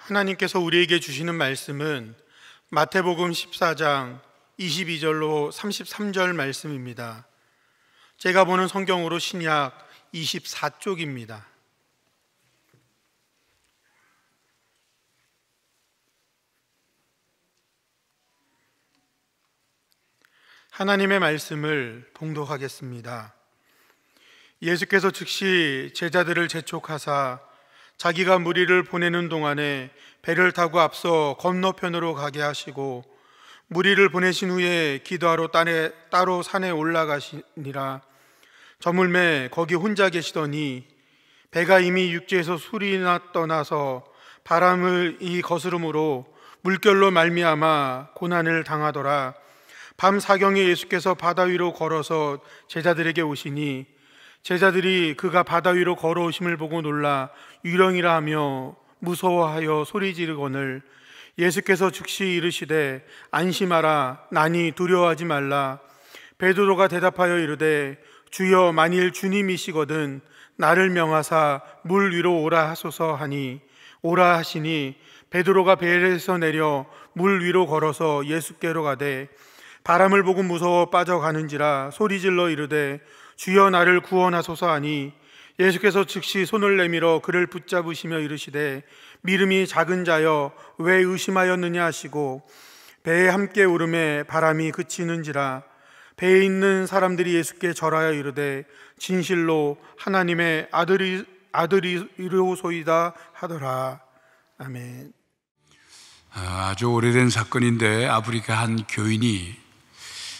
하나님께서 우리에게 주시는 말씀은 마태복음 14장 22절로 33절 말씀입니다. 제가 보는 성경으로 신약 24쪽입니다. 하나님의 말씀을 봉독하겠습니다. 예수께서 즉시 제자들을 재촉하사 자기가 무리를 보내는 동안에 배를 타고 앞서 건너편으로 가게 하시고 무리를 보내신 후에 기도하러 따로 산에 올라가시니라. 저물매 거기 혼자 계시더니 배가 이미 육지에서 술이나 떠나서 바람을 거스름으로 물결로 말미암아 고난을 당하더라. 밤 사경에 예수께서 바다 위로 걸어서 제자들에게 오시니 제자들이 그가 바다 위로 걸어오심을 보고 놀라 유령이라 하며 무서워하여 소리 지르거늘 예수께서 즉시 이르시되 안심하라 나니 두려워하지 말라. 베드로가 대답하여 이르되 주여 만일 주님이시거든 나를 명하사 물 위로 오라 하소서 하니 오라 하시니 베드로가 배에서 내려 물 위로 걸어서 예수께로 가되 바람을 보고 무서워 빠져가는지라 소리질러 이르되 주여 나를 구원하소서 하니 예수께서 즉시 손을 내밀어 그를 붙잡으시며 이르시되 믿음이 작은 자여 왜 의심하였느냐 하시고 배에 함께 오름에 바람이 그치는지라. 배에 있는 사람들이 예수께 절하여 이르되 진실로 하나님의 아들이로소이다 하더라. 아멘. 아주 오래된 사건인데 아프리카 한 교인이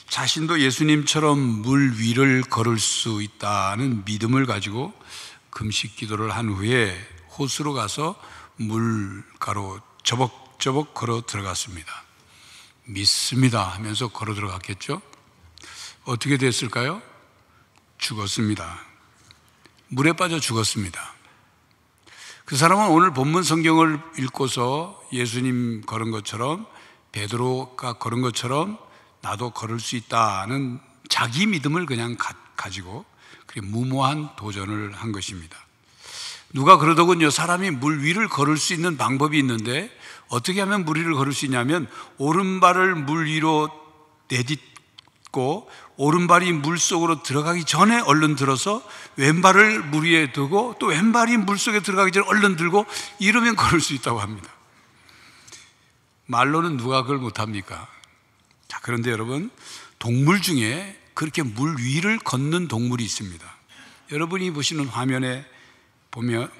자신도 예수님처럼 물 위를 걸을 수 있다는 믿음을 가지고 금식 기도를 한 후에 호수로 가서 물가로 저벅저벅 걸어 들어갔습니다. 믿습니다 하면서 걸어 들어갔겠죠? 어떻게 됐을까요? 죽었습니다. 물에 빠져 죽었습니다. 그 사람은 오늘 본문 성경을 읽고서 예수님 걸은 것처럼 베드로가 걸은 것처럼 나도 걸을 수 있다는 자기 믿음을 그냥 가지고 무모한 도전을 한 것입니다. 누가 그러더군요. 사람이 물 위를 걸을 수 있는 방법이 있는데 어떻게 하면 물 위를 걸을 수 있냐면 오른발을 물 위로 내딛고 오른발이 물 속으로 들어가기 전에 얼른 들어서 왼발을 물 위에 두고 또 왼발이 물 속에 들어가기 전에 얼른 들고 이러면 걸을 수 있다고 합니다. 말로는 누가 그걸 못합니까? 자, 그런데 여러분, 동물 중에 그렇게 물 위를 걷는 동물이 있습니다. 여러분이 보시는 화면에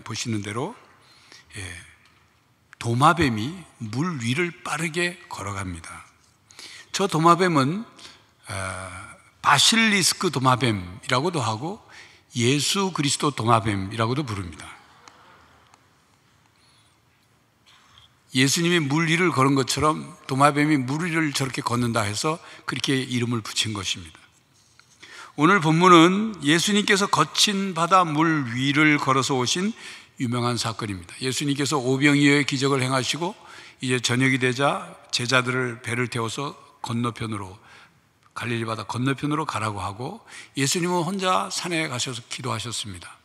보시는 대로 도마뱀이 물 위를 빠르게 걸어갑니다. 저 도마뱀은 바실리스크 도마뱀이라고도 하고 예수 그리스도 도마뱀이라고도 부릅니다. 예수님이 물 위를 걸은 것처럼 도마뱀이 물 위를 저렇게 걷는다 해서 그렇게 이름을 붙인 것입니다. 오늘 본문은 예수님께서 거친 바다 물 위를 걸어서 오신 유명한 사건입니다. 예수님께서 오병이어의 기적을 행하시고 이제 저녁이 되자 제자들을 배를 태워서 건너편으로 갈릴리 바다 건너편으로 가라고 하고 예수님은 혼자 산에 가셔서 기도하셨습니다.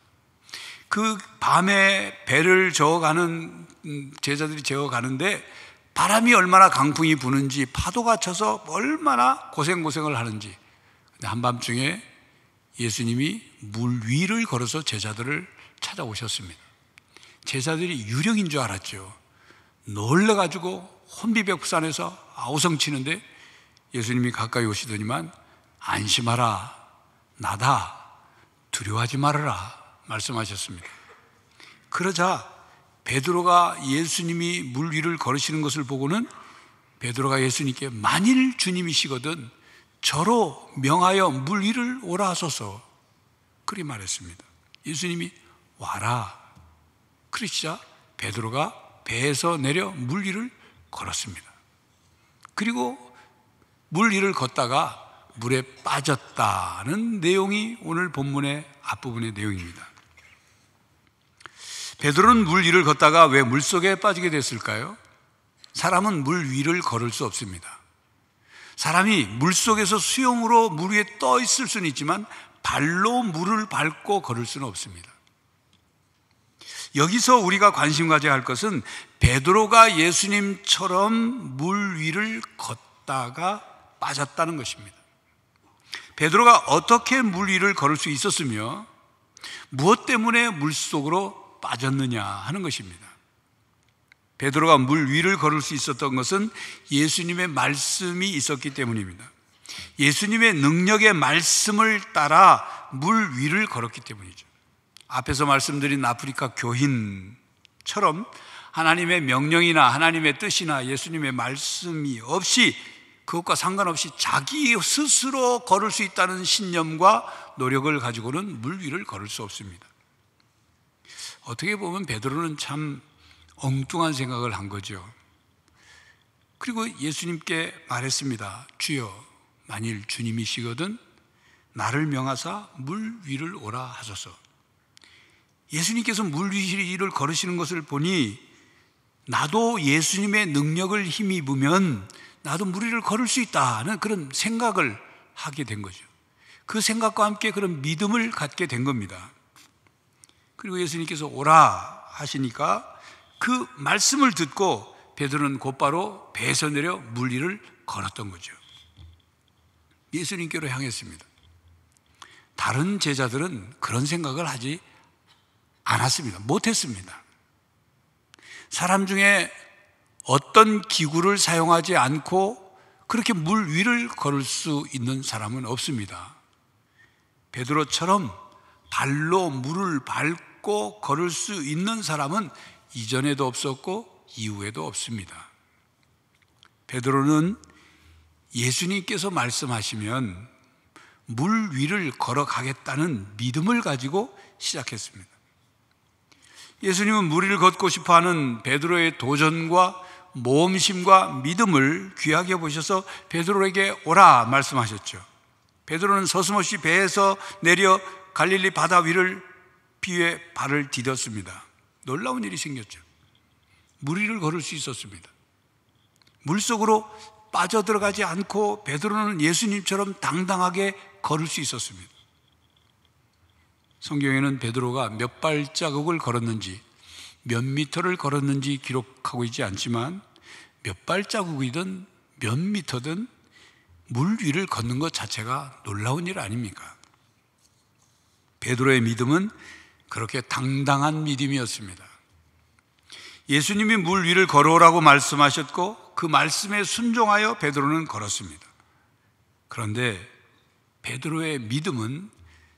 그 밤에 배를 저어가는 제자들이 저어가는데 바람이 얼마나 강풍이 부는지 파도가 쳐서 얼마나 고생을 하는지. 근데 한밤중에 예수님이 물 위를 걸어서 제자들을 찾아오셨습니다. 제자들이 유령인 줄 알았죠. 놀래가지고 혼비백산에서 아우성치는데 예수님이 가까이 오시더니만 안심하라 나다 두려워하지 말아라 말씀하셨습니다. 그러자 베드로가 예수님이 물 위를 걸으시는 것을 보고는 베드로가 예수님께 만일 주님이시거든 저로 명하여 물 위를 오라 하소서 그리 말했습니다. 예수님이 와라 그러시자 베드로가 배에서 내려 물 위를 걸었습니다. 그리고 물 위를 걷다가 물에 빠졌다는 내용이 오늘 본문의 앞부분의 내용입니다. 베드로는 물 위를 걷다가 왜 물속에 빠지게 됐을까요? 사람은 물 위를 걸을 수 없습니다. 사람이 물속에서 수영으로 물 위에 떠 있을 수는 있지만 발로 물을 밟고 걸을 수는 없습니다. 여기서 우리가 관심 가져야 할 것은 베드로가 예수님처럼 물 위를 걷다가 빠졌다는 것입니다. 베드로가 어떻게 물 위를 걸을 수 있었으며 무엇 때문에 물속으로 빠졌느냐 하는 것입니다. 베드로가 물 위를 걸을 수 있었던 것은 예수님의 말씀이 있었기 때문입니다. 예수님의 능력의 말씀을 따라 물 위를 걸었기 때문이죠. 앞에서 말씀드린 아프리카 교인처럼 하나님의 명령이나 하나님의 뜻이나 예수님의 말씀이 없이, 그것과 상관없이 자기 스스로 걸을 수 있다는 신념과 노력을 가지고는 물 위를 걸을 수 없습니다. 어떻게 보면 베드로는 참 엉뚱한 생각을 한 거죠. 그리고 예수님께 말했습니다. 주여, 만일 주님이시거든 나를 명하사 물 위를 오라 하소서. 예수님께서 물 위를 걸으시는 것을 보니 나도 예수님의 능력을 힘입으면 나도 물 위를 걸을 수 있다는 그런 생각을 하게 된 거죠. 그 생각과 함께 그런 믿음을 갖게 된 겁니다. 그리고 예수님께서 오라 하시니까 그 말씀을 듣고 베드로는 곧바로 배에서 내려 물 위를 걸었던 거죠. 예수님께로 향했습니다. 다른 제자들은 그런 생각을 하지 않았습니다. 못했습니다. 사람 중에 어떤 기구를 사용하지 않고 그렇게 물 위를 걸을 수 있는 사람은 없습니다. 베드로처럼 발로 물을 밟고 걸을 수 있는 사람은 이전에도 없었고 이후에도 없습니다. 베드로는 예수님께서 말씀하시면 물 위를 걸어가겠다는 믿음을 가지고 시작했습니다. 예수님은 물 위를 걷고 싶어하는 베드로의 도전과 모험심과 믿음을 귀하게 보셔서 베드로에게 오라 말씀하셨죠. 베드로는 서슴없이 배에서 내려 갈릴리 바다 위를 비에 발을 디뎠습니다. 놀라운 일이 생겼죠. 물 위를 걸을 수 있었습니다. 물속으로 빠져들어가지 않고 베드로는 예수님처럼 당당하게 걸을 수 있었습니다. 성경에는 베드로가 몇 발자국을 걸었는지, 몇 미터를 걸었는지 기록하고 있지 않지만 몇 발자국이든 몇 미터든 물 위를 걷는 것 자체가 놀라운 일 아닙니까? 베드로의 믿음은 그렇게 당당한 믿음이었습니다. 예수님이 물 위를 걸어오라고 말씀하셨고 그 말씀에 순종하여 베드로는 걸었습니다. 그런데 베드로의 믿음은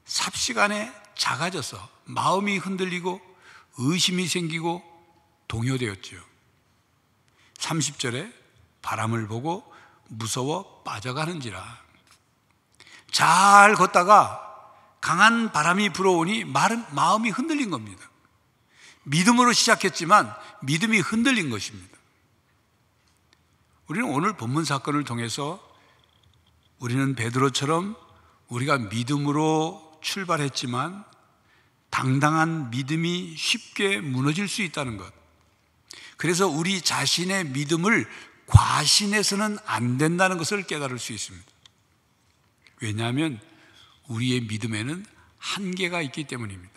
삽시간에 작아져서 마음이 흔들리고 의심이 생기고 동요되었죠. 30절에 바람을 보고 무서워 빠져가는지라. 잘 걷다가 강한 바람이 불어오니 마음이 흔들린 겁니다. 믿음으로 시작했지만 믿음이 흔들린 것입니다. 우리는 오늘 본문 사건을 통해서 우리는 베드로처럼 우리가 믿음으로 출발했지만 당당한 믿음이 쉽게 무너질 수 있다는 것, 그래서 우리 자신의 믿음을 과신해서는 안 된다는 것을 깨달을 수 있습니다. 왜냐하면 우리의 믿음에는 한계가 있기 때문입니다.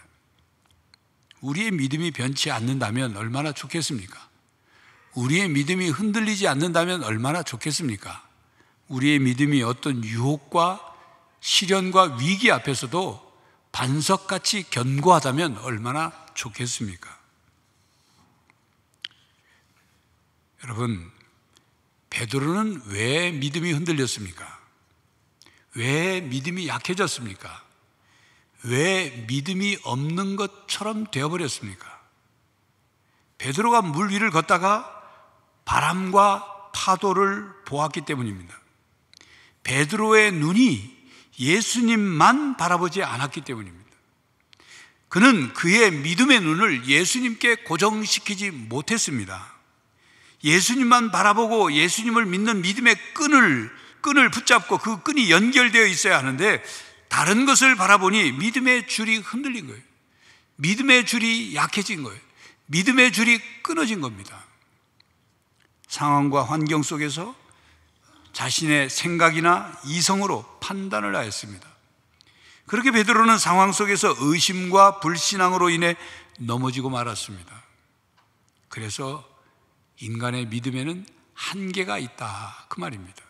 우리의 믿음이 변치 않는다면 얼마나 좋겠습니까? 우리의 믿음이 흔들리지 않는다면 얼마나 좋겠습니까? 우리의 믿음이 어떤 유혹과 시련과 위기 앞에서도 반석같이 견고하다면 얼마나 좋겠습니까? 여러분, 베드로는 왜 믿음이 흔들렸습니까? 왜 믿음이 약해졌습니까? 왜 믿음이 없는 것처럼 되어버렸습니까? 베드로가 물 위를 걷다가 바람과 파도를 보았기 때문입니다. 베드로의 눈이 예수님만 바라보지 않았기 때문입니다. 그는 그의 믿음의 눈을 예수님께 고정시키지 못했습니다. 예수님만 바라보고 예수님을 믿는 믿음의 끈을 붙잡고 그 끈이 연결되어 있어야 하는데 다른 것을 바라보니 믿음의 줄이 흔들린 거예요. 믿음의 줄이 약해진 거예요. 믿음의 줄이 끊어진 겁니다. 상황과 환경 속에서 자신의 생각이나 이성으로 판단을 하였습니다. 그렇게 베드로는 상황 속에서 의심과 불신앙으로 인해 넘어지고 말았습니다. 그래서 인간의 믿음에는 한계가 있다, 그 말입니다.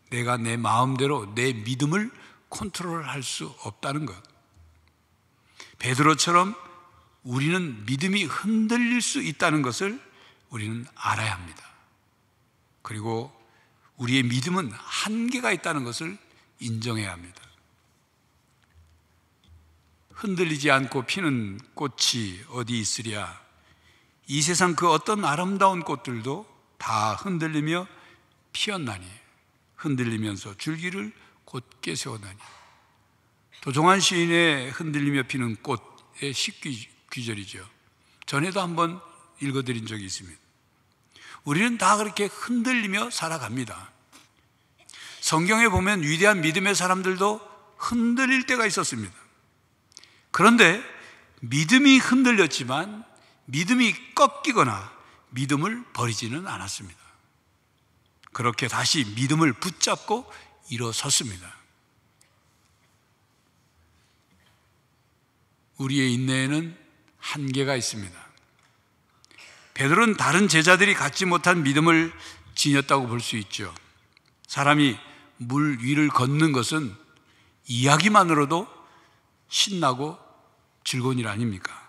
내가 내 마음대로 내 믿음을 컨트롤할 수 없다는 것. 베드로처럼 우리는 믿음이 흔들릴 수 있다는 것을 우리는 알아야 합니다. 그리고 우리의 믿음은 한계가 있다는 것을 인정해야 합니다. 흔들리지 않고 피는 꽃이 어디 있으랴. 이 세상 그 어떤 아름다운 꽃들도 다 흔들리며 피었나니, 흔들리면서 줄기를 곧게 세우나니. 도종환 시인의 흔들리며 피는 꽃의 시귀절이죠. 전에도 한번 읽어드린 적이 있습니다. 우리는 다 그렇게 흔들리며 살아갑니다. 성경에 보면 위대한 믿음의 사람들도 흔들릴 때가 있었습니다. 그런데 믿음이 흔들렸지만 믿음이 꺾이거나 믿음을 버리지는 않았습니다. 그렇게 다시 믿음을 붙잡고 일어섰습니다. 우리의 인내에는 한계가 있습니다. 베드로는 다른 제자들이 갖지 못한 믿음을 지녔다고 볼 수 있죠. 사람이 물 위를 걷는 것은 이야기만으로도 신나고 즐거운 일 아닙니까?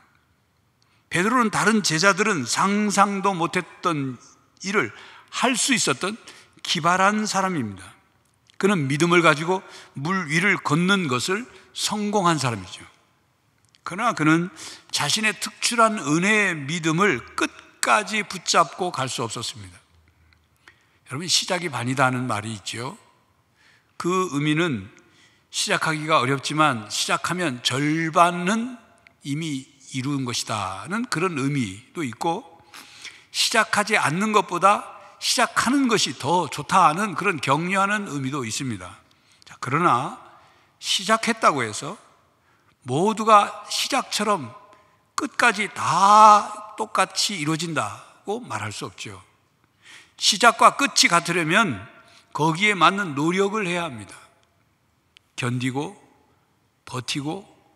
베드로는 다른 제자들은 상상도 못했던 일을 할 수 있었던 기발한 사람입니다. 그는 믿음을 가지고 물 위를 걷는 것을 성공한 사람이죠. 그러나 그는 자신의 특출한 은혜의 믿음을 끝까지 붙잡고 갈 수 없었습니다. 여러분, 시작이 반이다 하는 말이 있죠. 그 의미는 시작하기가 어렵지만 시작하면 절반은 이미 이룬 것이다는 그런 의미도 있고, 시작하지 않는 것보다 시작하는 것이 더 좋다는 그런 격려하는 의미도 있습니다. 자, 그러나 시작했다고 해서 모두가 시작처럼 끝까지 다 똑같이 이루어진다고 말할 수 없죠. 시작과 끝이 같으려면 거기에 맞는 노력을 해야 합니다. 견디고 버티고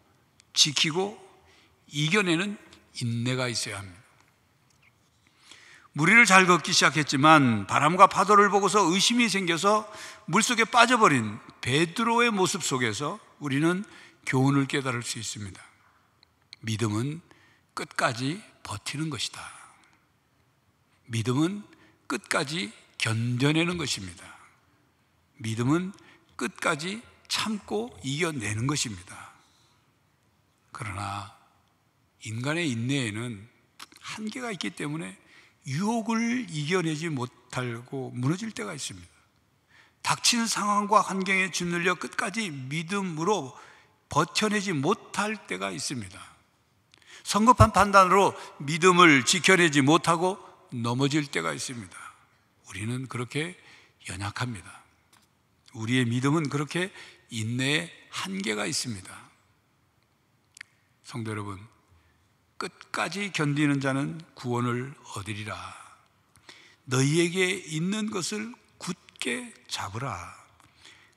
지키고 이겨내는 인내가 있어야 합니다. 물 위를 잘 걷기 시작했지만 바람과 파도를 보고서 의심이 생겨서 물속에 빠져버린 베드로의 모습 속에서 우리는 교훈을 깨달을 수 있습니다. 믿음은 끝까지 버티는 것이다. 믿음은 끝까지 견뎌내는 것입니다. 믿음은 끝까지 참고 이겨내는 것입니다. 그러나 인간의 인내에는 한계가 있기 때문에 유혹을 이겨내지 못하고 무너질 때가 있습니다. 닥친 상황과 환경에 짓눌려 끝까지 믿음으로 버텨내지 못할 때가 있습니다. 성급한 판단으로 믿음을 지켜내지 못하고 넘어질 때가 있습니다. 우리는 그렇게 연약합니다. 우리의 믿음은 그렇게 인내에 한계가 있습니다. 성도 여러분, 끝까지 견디는 자는 구원을 얻으리라. 너희에게 있는 것을 굳게 잡으라.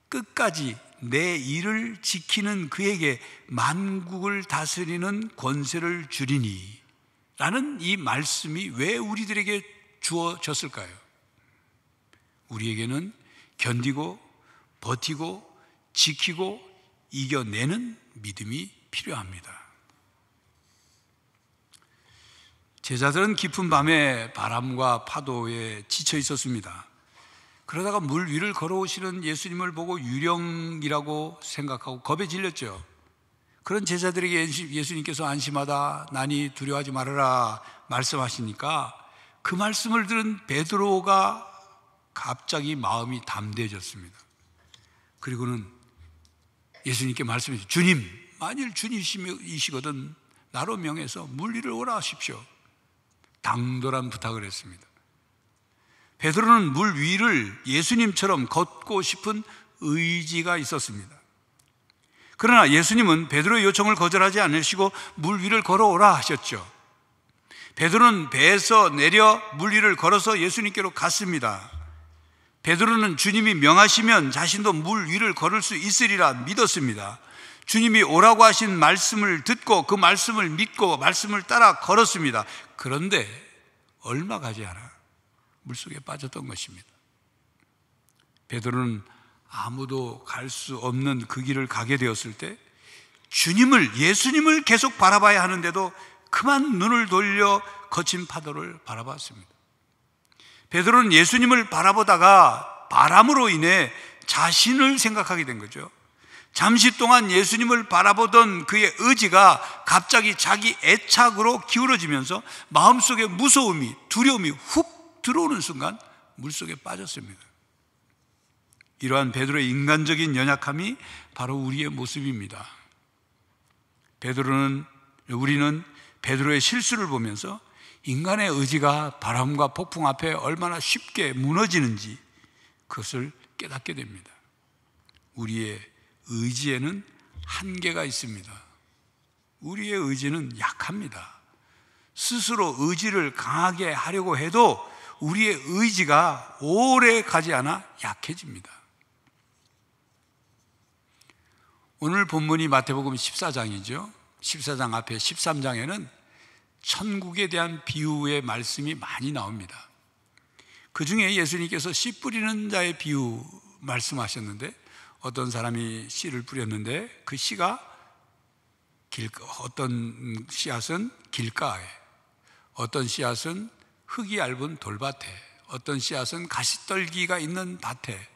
끝까지 내 일을 지키는 그에게 만국을 다스리는 권세를 주리니 라는 이 말씀이 왜 우리들에게 주어졌을까요? 우리에게는 견디고 버티고 지키고 이겨내는 믿음이 필요합니다. 제자들은 깊은 밤에 바람과 파도에 지쳐 있었습니다. 그러다가 물 위를 걸어오시는 예수님을 보고 유령이라고 생각하고 겁에 질렸죠. 그런 제자들에게 예수님께서 안심하다, 나니 두려워하지 말아라 말씀하시니까 그 말씀을 들은 베드로가 갑자기 마음이 담대해졌습니다. 그리고는 예수님께 말씀하셨죠. 주님, 만일 주님이시거든 나로 명해서 물 위를 오라 하십시오. 당돌한 부탁을 했습니다. 베드로는 물 위를 예수님처럼 걷고 싶은 의지가 있었습니다. 그러나 예수님은 베드로의 요청을 거절하지 않으시고 물 위를 걸어오라 하셨죠. 베드로는 배에서 내려 물 위를 걸어서 예수님께로 갔습니다. 베드로는 주님이 명하시면 자신도 물 위를 걸을 수 있으리라 믿었습니다. 주님이 오라고 하신 말씀을 듣고 그 말씀을 믿고 말씀을 따라 걸었습니다. 그런데 얼마 가지 않아 물속에 빠졌던 것입니다. 베드로는 아무도 갈 수 없는 그 길을 가게 되었을 때 예수님을 계속 바라봐야 하는데도 그만 눈을 돌려 거친 파도를 바라봤습니다. 베드로는 예수님을 바라보다가 바람으로 인해 자신을 생각하게 된 거죠. 잠시 동안 예수님을 바라보던 그의 의지가 갑자기 자기 애착으로 기울어지면서 마음속에 무서움이, 두려움이 훅 들어오는 순간 물속에 빠졌습니다. 이러한 베드로의 인간적인 연약함이 바로 우리의 모습입니다. 우리는 베드로의 실수를 보면서 인간의 의지가 바람과 폭풍 앞에 얼마나 쉽게 무너지는지 그것을 깨닫게 됩니다. 우리의 의지에는 한계가 있습니다. 우리의 의지는 약합니다. 스스로 의지를 강하게 하려고 해도 우리의 의지가 오래 가지 않아 약해집니다. 오늘 본문이 마태복음 14장이죠. 14장 앞에 13장에는 천국에 대한 비유의 말씀이 많이 나옵니다. 그 중에 예수님께서 씨 뿌리는 자의 비유 말씀하셨는데, 어떤 사람이 씨를 뿌렸는데 그 씨가 어떤 씨앗은 길가에, 어떤 씨앗은 흙이 얇은 돌밭에, 어떤 씨앗은 가시떨기가 있는 밭에,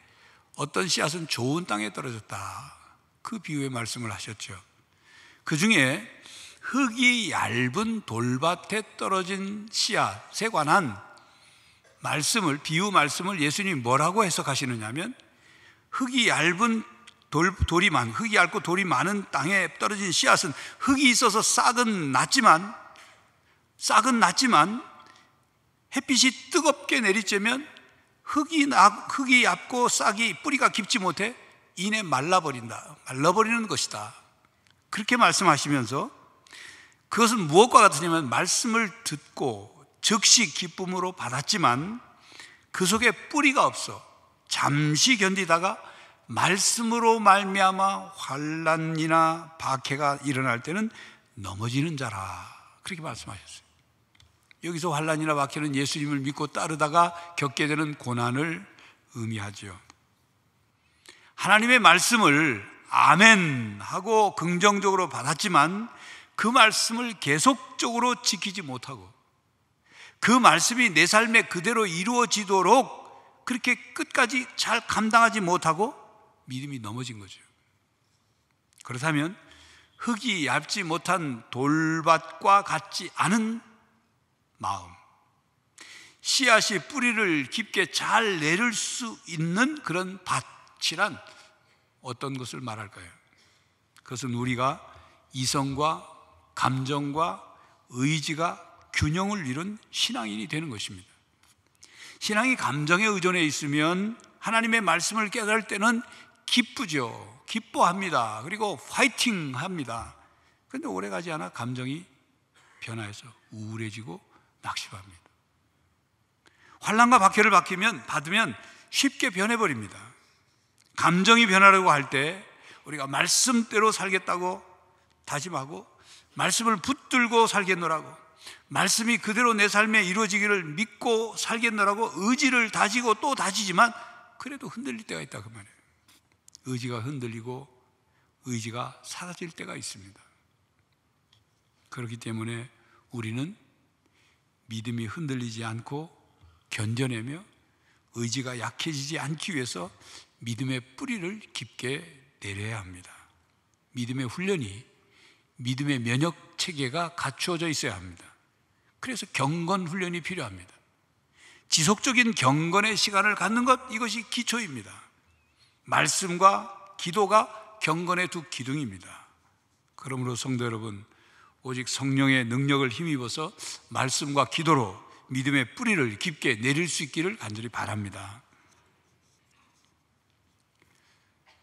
어떤 씨앗은 좋은 땅에 떨어졌다. 그 비유의 말씀을 하셨죠. 그 중에 흙이 얇은 돌밭에 떨어진 씨앗에 관한 비유 말씀을 예수님이 뭐라고 해석하시느냐 하면, 흙이 얇고 돌이 많은 땅에 떨어진 씨앗은 흙이 있어서 싹은 났지만 햇빛이 뜨겁게 내리쬐면 흙이 얇고 싹이 뿌리가 깊지 못해 이내 말라버리는 것이다. 그렇게 말씀하시면서 그것은 무엇과 같으냐면, 말씀을 듣고 즉시 기쁨으로 받았지만 그 속에 뿌리가 없어 잠시 견디다가 말씀으로 말미암아 환난이나 박해가 일어날 때는 넘어지는 자라. 그렇게 말씀하셨어요. 여기서 환난이나 박해는 예수님을 믿고 따르다가 겪게 되는 고난을 의미하죠. 하나님의 말씀을 아멘 하고 긍정적으로 받았지만 그 말씀을 계속적으로 지키지 못하고 그 말씀이 내 삶에 그대로 이루어지도록 그렇게 끝까지 잘 감당하지 못하고 믿음이 넘어진 거죠. 그렇다면 흙이 얇지 못한 돌밭과 같지 않은 마음, 씨앗이 뿌리를 깊게 잘 내릴 수 있는 그런 밭이란 어떤 것을 말할까요? 그것은 우리가 이성과 감정과 의지가 균형을 이룬 신앙인이 되는 것입니다. 신앙이 감정에 의존해 있으면 하나님의 말씀을 깨달을 때는 기쁘죠. 기뻐합니다. 그리고 화이팅 합니다. 그런데 오래가지 않아 감정이 변화해서 우울해지고 낙심합니다. 환난과 박해를 받으면 쉽게 변해버립니다. 감정이 변하려고 할 때 우리가 말씀대로 살겠다고 다짐하고, 말씀을 붙들고 살겠노라고, 말씀이 그대로 내 삶에 이루어지기를 믿고 살겠노라고 의지를 다지고 또 다지지만 그래도 흔들릴 때가 있다 그 말이에요. 의지가 흔들리고 의지가 사라질 때가 있습니다. 그렇기 때문에 우리는 믿음이 흔들리지 않고 견뎌내며 의지가 약해지지 않기 위해서 믿음의 뿌리를 깊게 내려야 합니다. 믿음의 훈련이, 믿음의 면역 체계가 갖추어져 있어야 합니다. 그래서 경건 훈련이 필요합니다. 지속적인 경건의 시간을 갖는 것, 이것이 기초입니다. 말씀과 기도가 경건의 두 기둥입니다. 그러므로 성도 여러분, 오직 성령의 능력을 힘입어서 말씀과 기도로 믿음의 뿌리를 깊게 내릴 수 있기를 간절히 바랍니다.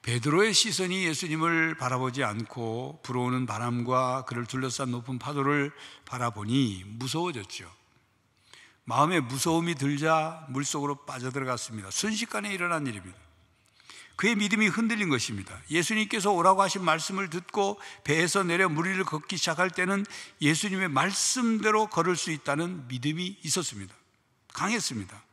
베드로의 시선이 예수님을 바라보지 않고 불어오는 바람과 그를 둘러싼 높은 파도를 바라보니 무서워졌죠. 마음에 무서움이 들자 물속으로 빠져들어갔습니다. 순식간에 일어난 일입니다. 그의 믿음이 흔들린 것입니다. 예수님께서 오라고 하신 말씀을 듣고 배에서 내려 물 위를 걷기 시작할 때는 예수님의 말씀대로 걸을 수 있다는 믿음이 있었습니다. 강했습니다.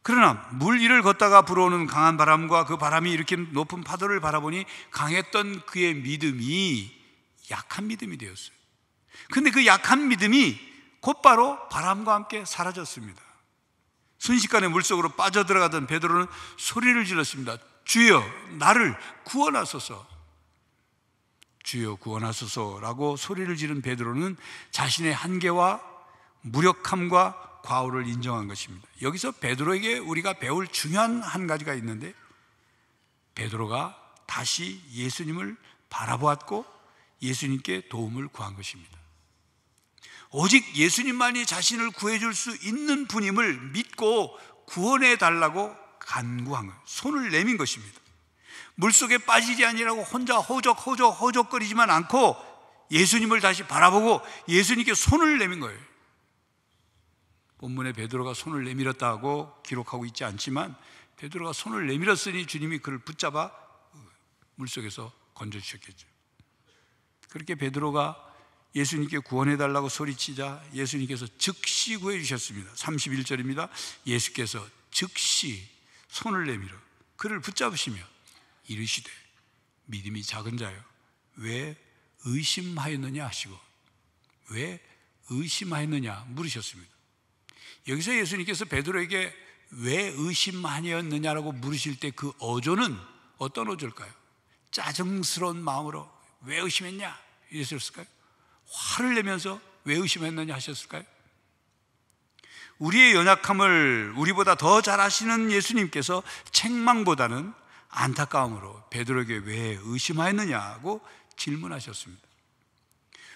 그러나 물 위를 걷다가 불어오는 강한 바람과 그 바람이 일으킨 높은 파도를 바라보니 강했던 그의 믿음이 약한 믿음이 되었어요. 그런데 그 약한 믿음이 곧바로 바람과 함께 사라졌습니다. 순식간에 물속으로 빠져들어가던 베드로는 소리를 질렀습니다. 주여, 나를 구원하소서. 주여, 구원하소서라고 소리를 지른 베드로는 자신의 한계와 무력함과 과오를 인정한 것입니다. 여기서 베드로에게 우리가 배울 중요한 한 가지가 있는데, 베드로가 다시 예수님을 바라보았고 예수님께 도움을 구한 것입니다. 오직 예수님만이 자신을 구해줄 수 있는 분임을 믿고 구원해 달라고 간구한 거예요. 손을 내민 것입니다. 물속에 빠지지 아니라고 혼자 허우적거리지만 않고 예수님을 다시 바라보고 예수님께 손을 내민 거예요. 본문에 베드로가 손을 내밀었다고 기록하고 있지 않지만 베드로가 손을 내밀었으니 주님이 그를 붙잡아 물속에서 건져주셨겠죠. 그렇게 베드로가 예수님께 구원해달라고 소리치자 예수님께서 즉시 구해주셨습니다. 31절입니다. 예수께서 즉시 손을 내밀어 그를 붙잡으시며 이르시되 믿음이 작은 자여 왜 의심하였느냐 하시고, 왜 의심하였느냐 물으셨습니다. 여기서 예수님께서 베드로에게 왜 의심하였느냐라고 물으실 때 그 어조는 어떤 어조일까요? 짜증스러운 마음으로 왜 의심했냐 이랬을까요? 화를 내면서 왜 의심했느냐 하셨을까요? 우리의 연약함을 우리보다 더 잘 아시는 예수님께서 책망보다는 안타까움으로 베드로에게 왜 의심하였느냐고 질문하셨습니다.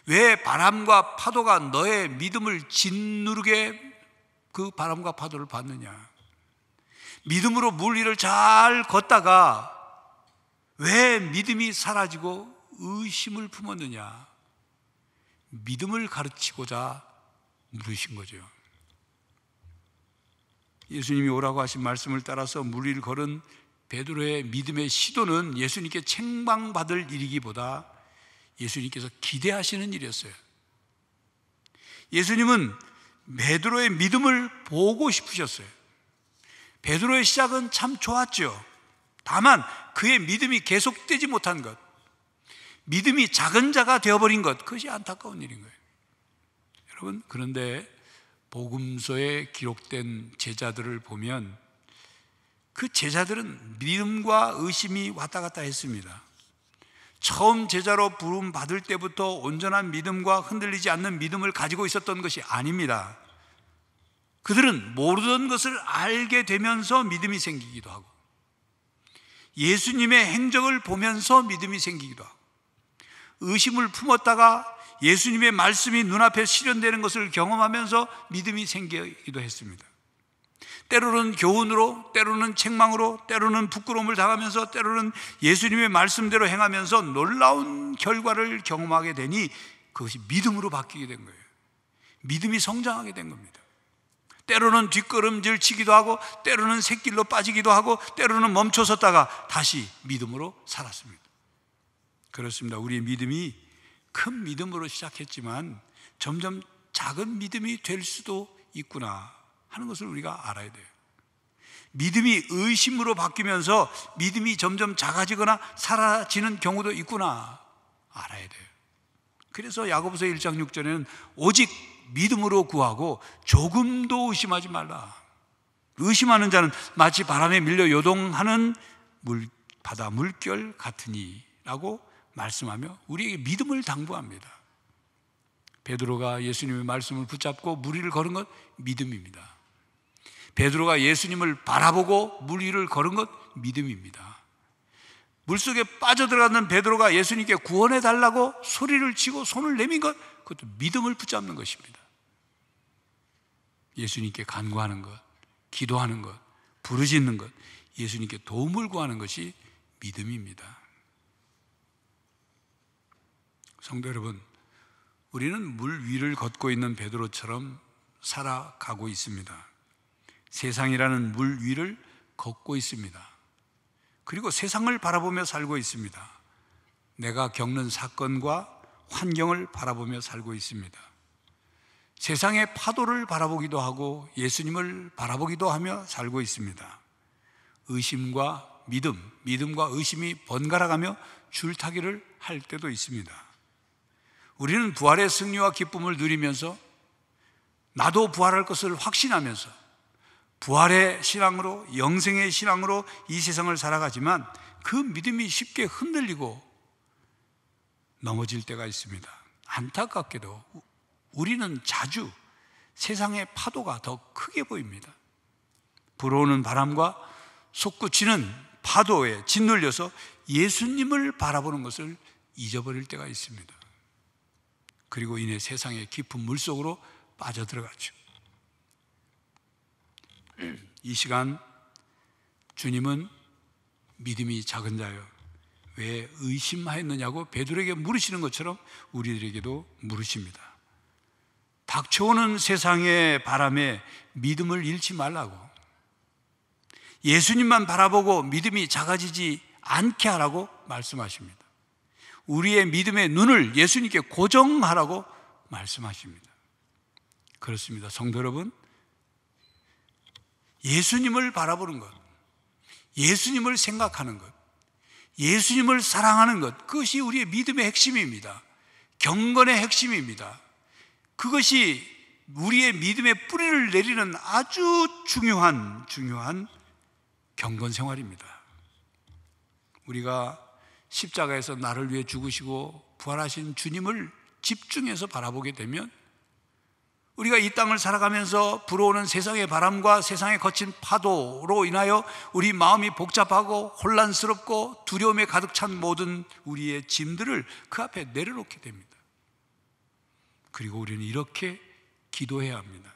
왜 바람과 파도가 너의 믿음을 짓누르게 그 바람과 파도를 받느냐? 믿음으로 물 위를 잘 걷다가 왜 믿음이 사라지고 의심을 품었느냐? 믿음을 가르치고자 물으신 거죠. 예수님이 오라고 하신 말씀을 따라서 물 위를 걸은 베드로의 믿음의 시도는 예수님께 책망받을 일이기보다 예수님께서 기대하시는 일이었어요. 예수님은 베드로의 믿음을 보고 싶으셨어요. 베드로의 시작은 참 좋았죠. 다만 그의 믿음이 계속되지 못한 것, 믿음이 작은 자가 되어버린 것, 그것이 안타까운 일인 거예요. 여러분, 그런데 복음서에 기록된 제자들을 보면 그 제자들은 믿음과 의심이 왔다 갔다 했습니다. 처음 제자로 부름 받을 때부터 온전한 믿음과 흔들리지 않는 믿음을 가지고 있었던 것이 아닙니다. 그들은 모르던 것을 알게 되면서 믿음이 생기기도 하고, 예수님의 행적을 보면서 믿음이 생기기도 하고, 의심을 품었다가 예수님의 말씀이 눈앞에 실현되는 것을 경험하면서 믿음이 생기기도 했습니다. 때로는 교훈으로, 때로는 책망으로, 때로는 부끄러움을 당하면서, 때로는 예수님의 말씀대로 행하면서 놀라운 결과를 경험하게 되니 그것이 믿음으로 바뀌게 된 거예요. 믿음이 성장하게 된 겁니다. 때로는 뒷걸음질 치기도 하고, 때로는 샛길로 빠지기도 하고, 때로는 멈춰섰다가 다시 믿음으로 살았습니다. 그렇습니다. 우리의 믿음이 큰 믿음으로 시작했지만 점점 작은 믿음이 될 수도 있구나 하는 것을 우리가 알아야 돼요. 믿음이 의심으로 바뀌면서 믿음이 점점 작아지거나 사라지는 경우도 있구나 알아야 돼요. 그래서 야고보서 1장 6절에는 오직 믿음으로 구하고 조금도 의심하지 말라. 의심하는 자는 마치 바람에 밀려 요동하는 바다 물결 같으니 라고 말씀하며 우리에게 믿음을 당부합니다. 베드로가 예수님의 말씀을 붙잡고 물 위를 걸은 것 믿음입니다. 베드로가 예수님을 바라보고 물 위를 걸은 것 믿음입니다. 물속에 빠져들어가는 베드로가 예수님께 구원해 달라고 소리를 치고 손을 내민 것, 그것도 믿음을 붙잡는 것입니다. 예수님께 간구하는 것, 기도하는 것, 부르짖는 것, 예수님께 도움을 구하는 것이 믿음입니다. 성도 여러분, 우리는 물 위를 걷고 있는 베드로처럼 살아가고 있습니다. 세상이라는 물 위를 걷고 있습니다. 그리고 세상을 바라보며 살고 있습니다. 내가 겪는 사건과 환경을 바라보며 살고 있습니다. 세상의 파도를 바라보기도 하고 예수님을 바라보기도 하며 살고 있습니다. 의심과 믿음, 믿음과 의심이 번갈아가며 줄타기를 할 때도 있습니다. 우리는 부활의 승리와 기쁨을 누리면서 나도 부활할 것을 확신하면서 부활의 신앙으로, 영생의 신앙으로 이 세상을 살아가지만 그 믿음이 쉽게 흔들리고 넘어질 때가 있습니다. 안타깝게도 우리는 자주 세상의 파도가 더 크게 보입니다. 불어오는 바람과 솟구치는 파도에 짓눌려서 예수님을 바라보는 것을 잊어버릴 때가 있습니다. 그리고 이내 세상의 깊은 물속으로 빠져들어가죠. 이 시간 주님은 믿음이 작은 자여 왜 의심하였느냐고 베드로에게 물으시는 것처럼 우리들에게도 물으십니다. 닥쳐오는 세상의 바람에 믿음을 잃지 말라고, 예수님만 바라보고 믿음이 작아지지 않게 하라고 말씀하십니다. 우리의 믿음의 눈을 예수님께 고정하라고 말씀하십니다. 그렇습니다. 성도 여러분, 예수님을 바라보는 것, 예수님을 생각하는 것, 예수님을 사랑하는 것, 그것이 우리의 믿음의 핵심입니다. 경건의 핵심입니다. 그것이 우리의 믿음의 뿌리를 내리는 아주 중요한 경건 생활입니다. 우리가 십자가에서 나를 위해 죽으시고 부활하신 주님을 집중해서 바라보게 되면 우리가 이 땅을 살아가면서 불어오는 세상의 바람과 세상의 거친 파도로 인하여 우리 마음이 복잡하고 혼란스럽고 두려움에 가득 찬 모든 우리의 짐들을 그 앞에 내려놓게 됩니다. 그리고 우리는 이렇게 기도해야 합니다.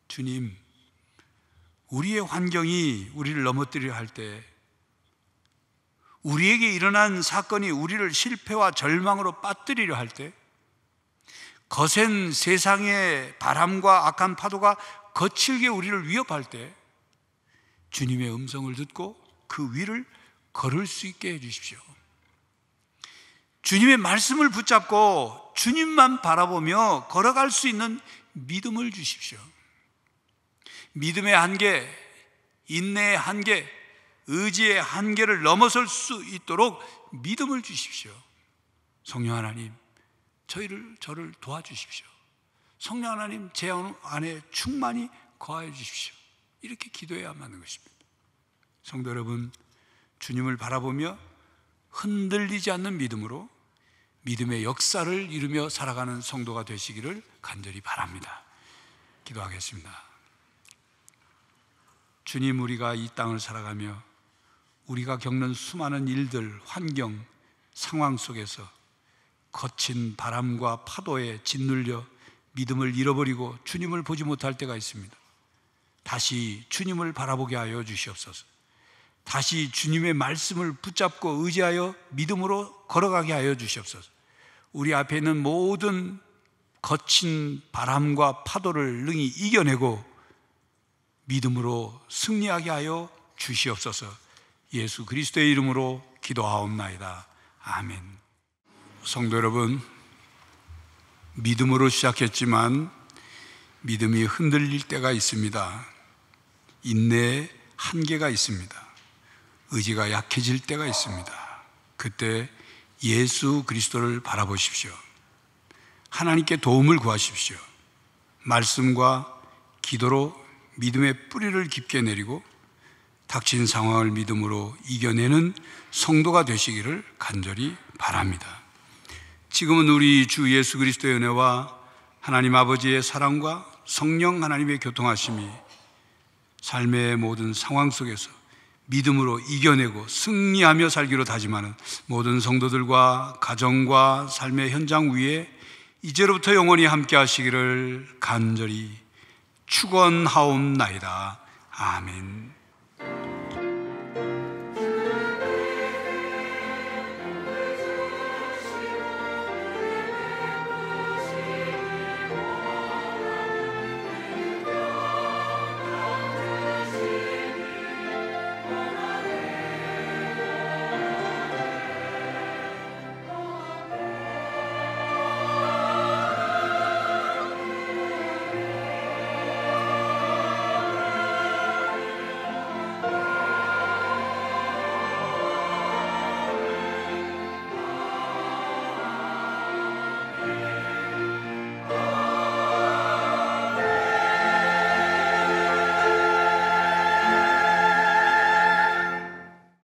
주님, 우리의 환경이 우리를 넘어뜨리려 할 때, 우리에게 일어난 사건이 우리를 실패와 절망으로 빠뜨리려 할 때, 거센 세상의 바람과 악한 파도가 거칠게 우리를 위협할 때 주님의 음성을 듣고 그 위를 걸을 수 있게 해주십시오. 주님의 말씀을 붙잡고 주님만 바라보며 걸어갈 수 있는 믿음을 주십시오. 믿음의 한계, 인내의 한계, 의지의 한계를 넘어설 수 있도록 믿음을 주십시오. 성령 하나님, 저를 도와주십시오. 성령 하나님, 제 안에 충만히 거하여 주십시오. 이렇게 기도해야 하는 것입니다. 성도 여러분, 주님을 바라보며 흔들리지 않는 믿음으로 믿음의 역사를 이루며 살아가는 성도가 되시기를 간절히 바랍니다. 기도하겠습니다. 주님, 우리가 이 땅을 살아가며 우리가 겪는 수많은 일들, 환경, 상황 속에서 거친 바람과 파도에 짓눌려 믿음을 잃어버리고 주님을 보지 못할 때가 있습니다. 다시 주님을 바라보게 하여 주시옵소서. 다시 주님의 말씀을 붙잡고 의지하여 믿음으로 걸어가게 하여 주시옵소서. 우리 앞에 있는 모든 거친 바람과 파도를 능히 이겨내고 믿음으로 승리하게 하여 주시옵소서. 예수 그리스도의 이름으로 기도하옵나이다. 아멘. 성도 여러분, 믿음으로 시작했지만 믿음이 흔들릴 때가 있습니다. 인내에 한계가 있습니다. 의지가 약해질 때가 있습니다. 그때 예수 그리스도를 바라보십시오. 하나님께 도움을 구하십시오. 말씀과 기도로 믿음의 뿌리를 깊게 내리고 닥친 상황을 믿음으로 이겨내는 성도가 되시기를 간절히 바랍니다. 지금은 우리 주 예수 그리스도의 은혜와 하나님 아버지의 사랑과 성령 하나님의 교통하심이 삶의 모든 상황 속에서 믿음으로 이겨내고 승리하며 살기로 다짐하는 모든 성도들과 가정과 삶의 현장 위에 이제로부터 영원히 함께 하시기를 간절히 축원하옵나이다. 아멘.